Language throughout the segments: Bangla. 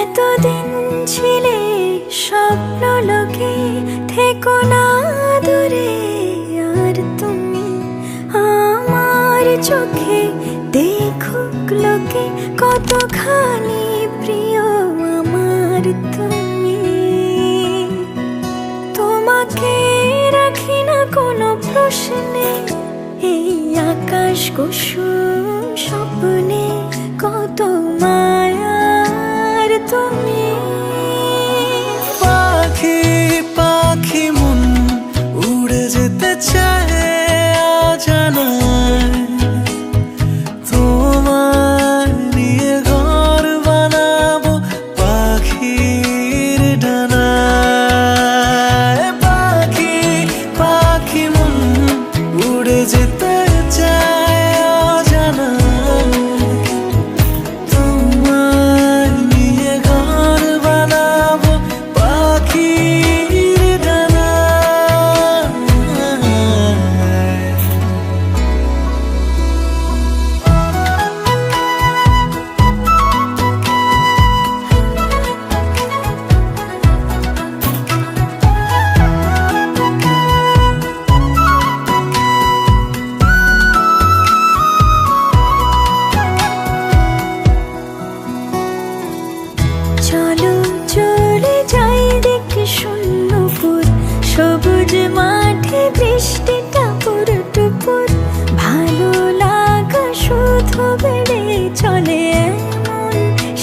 এতদিন ছিলে স্বপ্ন লোকে, থেকো না দূরে আর তুমি আমার চোখে। দেখুক লোকে কতখানি প্রিয় আমার তুমি। তোমাকে রাখি না কোনো প্রশ্নে, এই আকাশ কুসুম স্বপ্নে কত মায়ার তুমি। পাখি পাখি মন উড়ে যেতে চায় অজানায়, তোমার নিয়ে ঘর বানাবো পাখির ডানায়। পাখি পাখি মন উড়ে যেতে চায় অজানায়, তোমার নিয়ে ঘর বানাবো পাখির ডানায়। চলো চলে যাই দেখে শূন্যপুর, সবুজ মাঠে বৃষ্টি টাপুর টুপুর। ভালো লাগা শুধু বেড়ে চলে এমন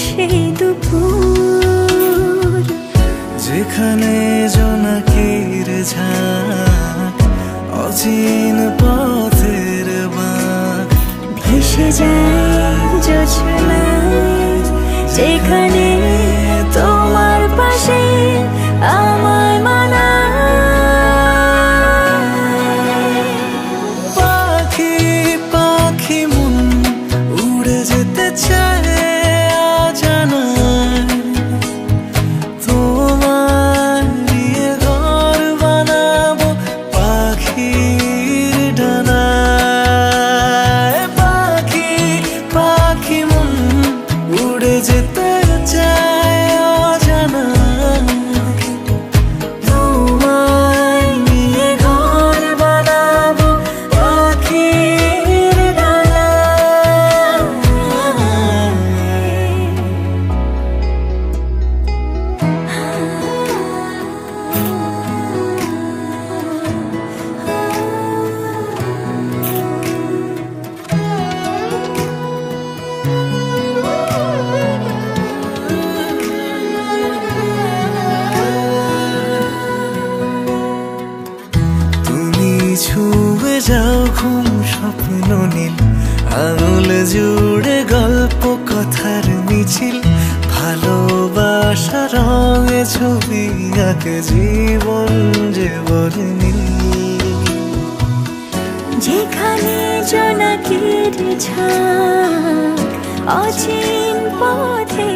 সেই দুপুর, যেখানে জোনাকির ঝাঁক অচিন পথের বাঁক ভেসে যায় জোছনায়। যেখানে তোমার পাশে আমার মানায়। পাখি পাখি মন উড়ে যেতে চায় অজানায়, তোমার নিয়ে ঘর বানাবো পাখির ডানায়। পাখি পাখি মন উড়ে যেতে চায় অজানায়, তোমার নিয়ে ঘর বানাবো পাখির ডানায়। তুমি ছুঁয়ে যাও ঘুম স্বপ্ন নীল, আঙুল জুড়ে গল্প কথার মিছিল। ভালোবাসা রঙে ছবি আঁকে জীবন যে বলে নীল। যেখানে জোনাকির ঝাঁক অচিন পথে